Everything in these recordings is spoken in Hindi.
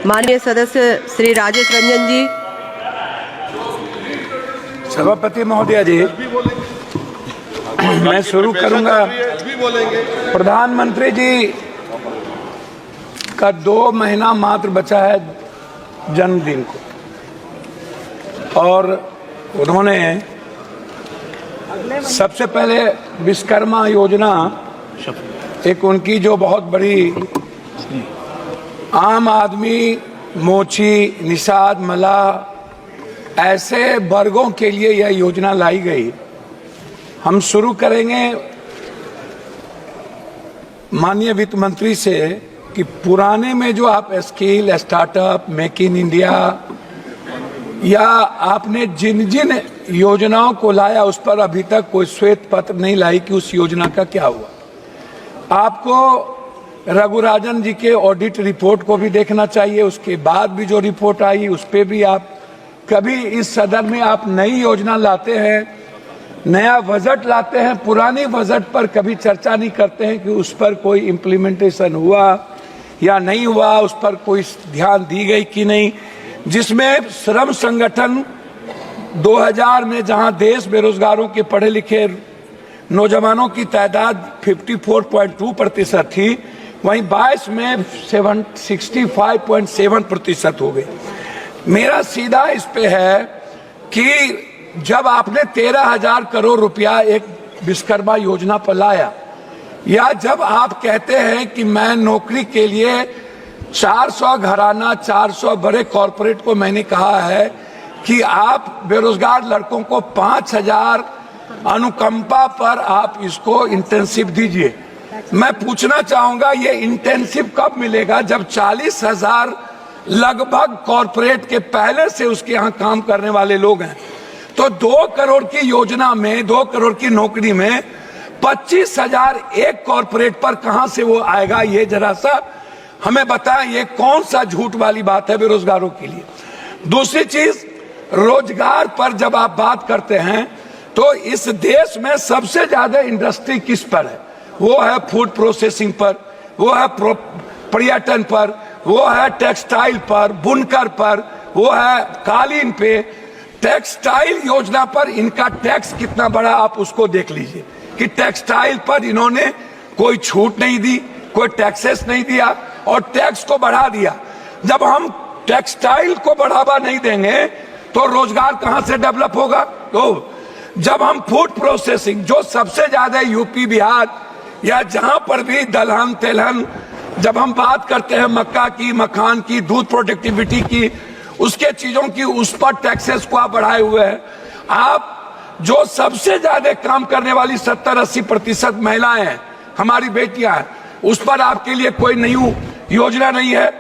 माननीय सदस्य श्री राजेश रंजन जी। सभापति महोदय जी, मैं शुरू करूंगा। प्रधानमंत्री जी का 2 महीना मात्र बचा है जन्मदिन को, और उन्होंने सबसे पहले विश्वकर्मा योजना, एक उनकी जो बहुत बड़ी आम आदमी, मोची, निषाद, मलाह ऐसे वर्गों के लिए यह योजना लाई गई। हम शुरू करेंगे माननीय वित्त मंत्री से कि पुराने में जो आप skill, startup, make in India या आपने जिन जिन योजनाओं को लाया उस पर अभी तक कोई श्वेत पत्र नहीं लाई कि उस योजना का क्या हुआ। आपको रघुराजन जी के ऑडिट रिपोर्ट को भी देखना चाहिए। उसके बाद भी जो रिपोर्ट आई उस पे भी आप कभी इस सदन में आप नई योजना लाते हैं, नया बजट लाते हैं, पुरानी बजट पर कभी चर्चा नहीं करते हैं कि उस पर कोई इम्प्लीमेंटेशन हुआ या नहीं हुआ, उस पर कोई ध्यान दी गई कि नहीं। जिसमें श्रम संगठन 2000 में जहां देश बेरोजगारों के पढ़े लिखे नौजवानों की तादाद 54.2% थी, वहीं 22 में 65.7% हो गई। मेरा सीधा इस पे है कि जब आपने 13,000 करोड़ रुपया एक विश्वकर्मा योजना पर लाया, या जब आप कहते हैं कि मैं नौकरी के लिए 400 घराना, 400 बड़े कॉरपोरेट को मैंने कहा है कि आप बेरोजगार लड़कों को 5,000 अनुकंपा पर आप इसको इंटेंसिव दीजिए। मैं पूछना चाहूंगा ये इंटेंसिव कब मिलेगा, जब 40,000 लगभग कॉरपोरेट के पहले से उसके यहाँ काम करने वाले लोग हैं। तो 2 करोड़ की योजना में, 2 करोड़ की नौकरी में 25,000 एक कॉरपोरेट पर कहां से वो आएगा? ये जरा सा हमें बताएं, ये कौन सा झूठ वाली बात है बेरोजगारों के लिए। दूसरी चीज, रोजगार पर जब आप बात करते हैं तो इस देश में सबसे ज्यादा इंडस्ट्री किस पर है? वो है फूड प्रोसेसिंग पर, वो है पर्यटन पर, वो है टेक्सटाइल पर, बुनकर पर, वो है कालीन पे। टेक्सटाइल योजना पर इनका टैक्स कितना बड़ा, आप उसको देख लीजिए कि टेक्सटाइल पर इन्होंने कोई छूट नहीं दी, कोई टैक्सेस नहीं दिया और टैक्स को बढ़ा दिया। जब हम टेक्सटाइल को बढ़ावा नहीं देंगे तो रोजगार कहां से डेवलप होगा? तो जब हम फूड प्रोसेसिंग, जो सबसे ज्यादा यूपी, बिहार या जहां पर भी दलहन तेलहन, जब हम बात करते हैं मक्का की, मखान की, दूध प्रोडक्टिविटी की, उसके चीजों की, उस पर टैक्सेस को आप बढ़ाए हुए हैं। आप जो सबसे ज्यादा काम करने वाली 70-80% महिलाएं हैं, हमारी बेटियां हैं, उस पर आपके लिए कोई नई योजना नहीं है।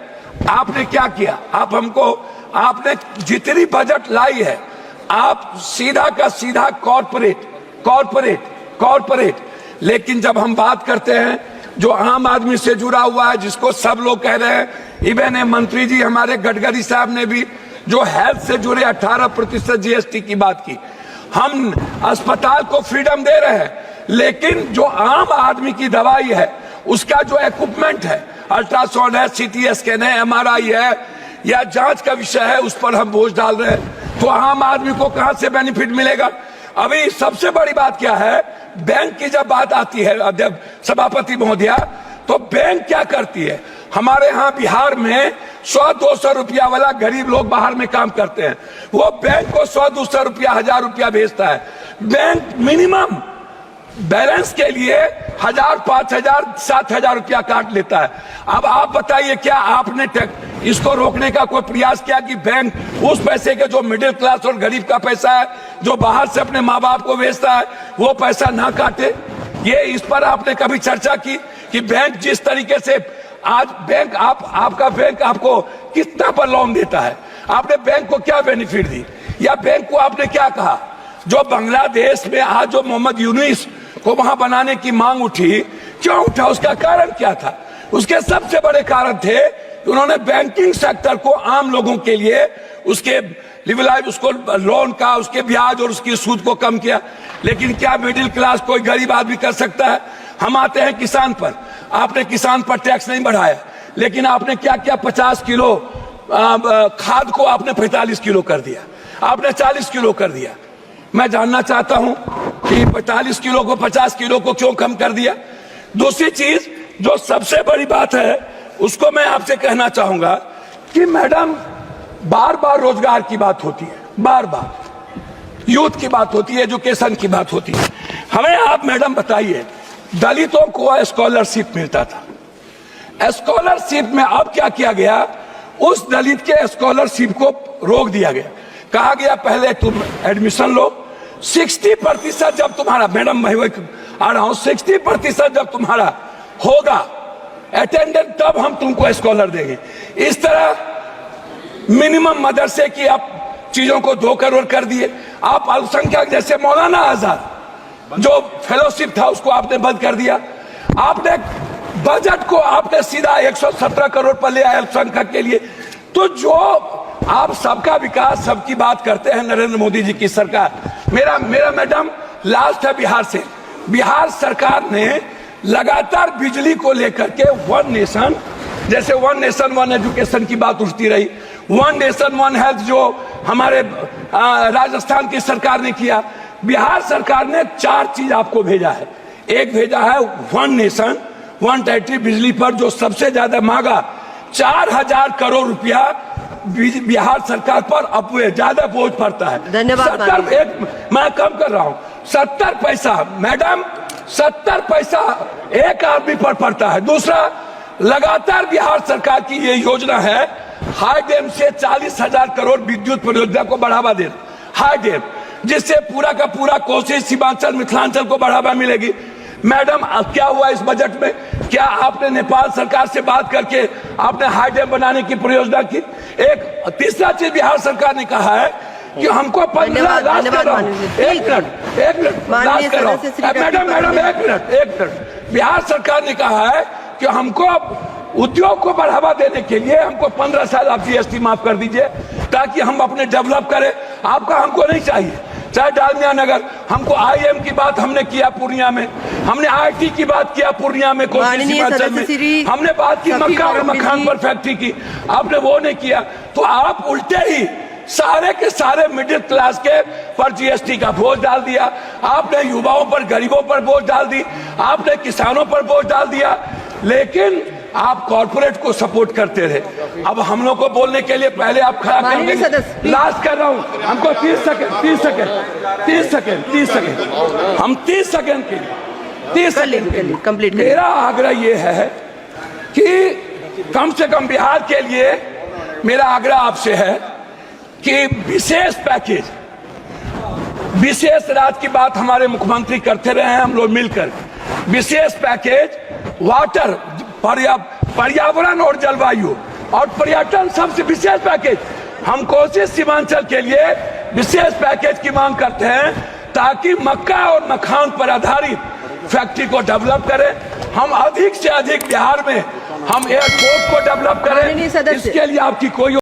आपने क्या किया? आपने जितनी बजट लाई है, आप सीधा का सीधा कॉर्पोरेट। लेकिन जब हम बात करते हैं जो आम आदमी से जुड़ा हुआ है, जिसको सब लोग कह रहे हैं, इवन मंत्री जी हमारे गडकरी साहब ने भी जो हेल्थ से जुड़े 18% जीएसटी की बात की। हम अस्पताल को फ्रीडम दे रहे हैं, लेकिन जो आम आदमी की दवाई है, उसका जो इक्विपमेंट है, अल्ट्रासाउंड है, सीटी स्कैन है, एमआरआई है या जांच का विषय है, उस पर हम बोझ डाल रहे हैं। तो आम आदमी को कहां से बेनिफिट मिलेगा? अभी सबसे बड़ी बात क्या है, बैंक की जब बात आती है सभापति महोदया, तो बैंक क्या करती है? हमारे यहाँ बिहार में 100-200 रुपया वाला गरीब लोग बाहर में काम करते हैं, वो बैंक को 100-200 रुपया, 1000 रुपया भेजता है। बैंक मिनिमम बैलेंस के लिए 1000, 5000, 7000 रुपया काट लेता है। अब आप बताइए, क्या आपने इसको रोकने का कोई प्रयास किया कि बैंक उस पैसे के, जो मिडिल क्लास और गरीब का पैसा है, जो बाहर से अपने माँ बाप को भेजता है, वो पैसा ना काटे? ये इस पर आपने कभी चर्चा की कि बैंक जिस तरीके से आज बैंक आपका बैंक आपको कितना पर लोन देता है? आपने बैंक को क्या बेनिफिट दी, या बैंक को आपने क्या कहा? जो बांग्लादेश में आज जो मोहम्मद यूनुस को वहां बनाने की मांग उठी, क्यों उठा? उसका कारण क्या था? उसके सबसे बड़े कारण थे कि उन्होंने बैंकिंग सेक्टर को आम लोगों के लिए उसके लिबरलाइज, उसको लोन का, उसके ब्याज और उसकी सूद को कम किया। लेकिन क्या मिडिल क्लास कोई गरीब आदमी कर सकता है? हम आते हैं किसान पर, आपने किसान पर टैक्स नहीं बढ़ाया, लेकिन आपने क्या किया? 50 किलो खाद को आपने 45 किलो कर दिया, आपने 40 किलो कर दिया। मैं जानना चाहता हूं कि 45 किलो को 50 किलो को क्यों कम कर दिया। दूसरी चीज जो सबसे बड़ी बात है उसको मैं आपसे कहना चाहूंगा कि मैडम बार बार रोजगार की बात होती है, बार बार यूथ की बात होती है, एजुकेशन की बात होती है। हमें आप मैडम बताइए, दलितों को स्कॉलरशिप मिलता था, स्कॉलरशिप में अब क्या किया गया, उस दलित के स्कॉलरशिप को रोक दिया गया। कहा गया पहले तुम एडमिशन लो, 60% जब तुम्हारा, मैडम मैं आ रहा हूं, 60% जब तुम्हारा होगा अटेंडेंस तब हम तुमको स्कॉलर देंगे। इस तरह मिनिमम मदरसे की आप चीजों को 2 करोड़ कर दिए। आप अल्पसंख्यक जैसे मौलाना आजाद जो फेलोशिप था उसको आपने बंद कर दिया। आपने बजट को आपने सीधा 117 करोड़ पर ले आए अल्पसंख्यक के लिए। तो जो आप सबका विकास सबकी बात करते हैं नरेंद्र मोदी जी की सरकार। मेरा मैडम लास्ट है बिहार से। बिहार सरकार ने लगातार बिजली को लेकर के वन नेशन, जैसे वन नेशन वन एजुकेशन की बात उठती रही, वन नेशन वन हेल्थ जो हमारे राजस्थान की सरकार ने किया, बिहार सरकार ने 4 चीज आपको भेजा है। एक भेजा है वन नेशन वन टेरिटरी बिजली पर जो सबसे ज्यादा मांगा 4000 करोड़ रुपया बिहार सरकार पर अपवे ज्यादा बोझ पड़ता है। धन्यवाद। मैं कम कर रहा हूं, 70 पैसा मैडम, 70 पैसा एक आदमी पर पड़ता है। दूसरा, लगातार बिहार सरकार की ये योजना है हाई डैम से 40,000 करोड़ विद्युत परियोजना को बढ़ावा देना, हाई डैम, जिससे पूरा का पूरा कोसी सीमांचल मिथिलांचल को बढ़ावा मिलेगी। मैडम क्या हुआ इस बजट में, क्या आपने नेपाल सरकार से बात करके आपने हाई डैम बनाने की परियोजना की। एक तीसरा चीज बिहार सरकार ने कहा है कि हमको 15 लाख, एक मिनट मैडम एक मिनट, बिहार सरकार ने कहा है कि हमको उद्योग को बढ़ावा देने के लिए हमको 15 साल आप जीएसटी माफ कर दीजिए ताकि हम अपने डेवलप करें। आपका हमको नहीं चाहिए। चाहे डालमिया नगर, हमको आईएम की बात हमने किया पूर्णिया में, हमने आईटी की बात किया पूर्णिया में, हमने बात की मक्का और मखान पर फैक्ट्री की, आपने वो नहीं किया। तो आप उल्टे ही सारे के सारे मिडिल क्लास के पर जीएसटी का बोझ डाल दिया। आपने युवाओं पर, गरीबों पर बोझ डाल दी, आपने किसानों पर बोझ डाल दिया, लेकिन आप कॉर्पोरेट को सपोर्ट करते रहे। अब हम लोग को बोलने के लिए पहले आप खड़ा कर देंगे। लास्ट कर रहा हूं, हमको 30 सेकंड हम 30 सेकंड के लिए कंप्लीट। मेरा आग्रह ये है कि कम से कम बिहार के लिए मेरा आग्रह आपसे है कि विशेष पैकेज, विशेष राज्य की बात हमारे मुख्यमंत्री करते रहे हैं, हम लोग मिलकर विशेष पैकेज वाटर, पर्यावरण और जलवायु और पर्यटन, सबसे विशेष पैकेज हम कोसी सीमांचल के लिए विशेष पैकेज की मांग करते हैं ताकि मक्का और मखान पर आधारित फैक्ट्री को डेवलप करें। हम अधिक से अधिक बिहार में हम एयरपोर्ट को डेवलप करें। इसके लिए आपकी कोई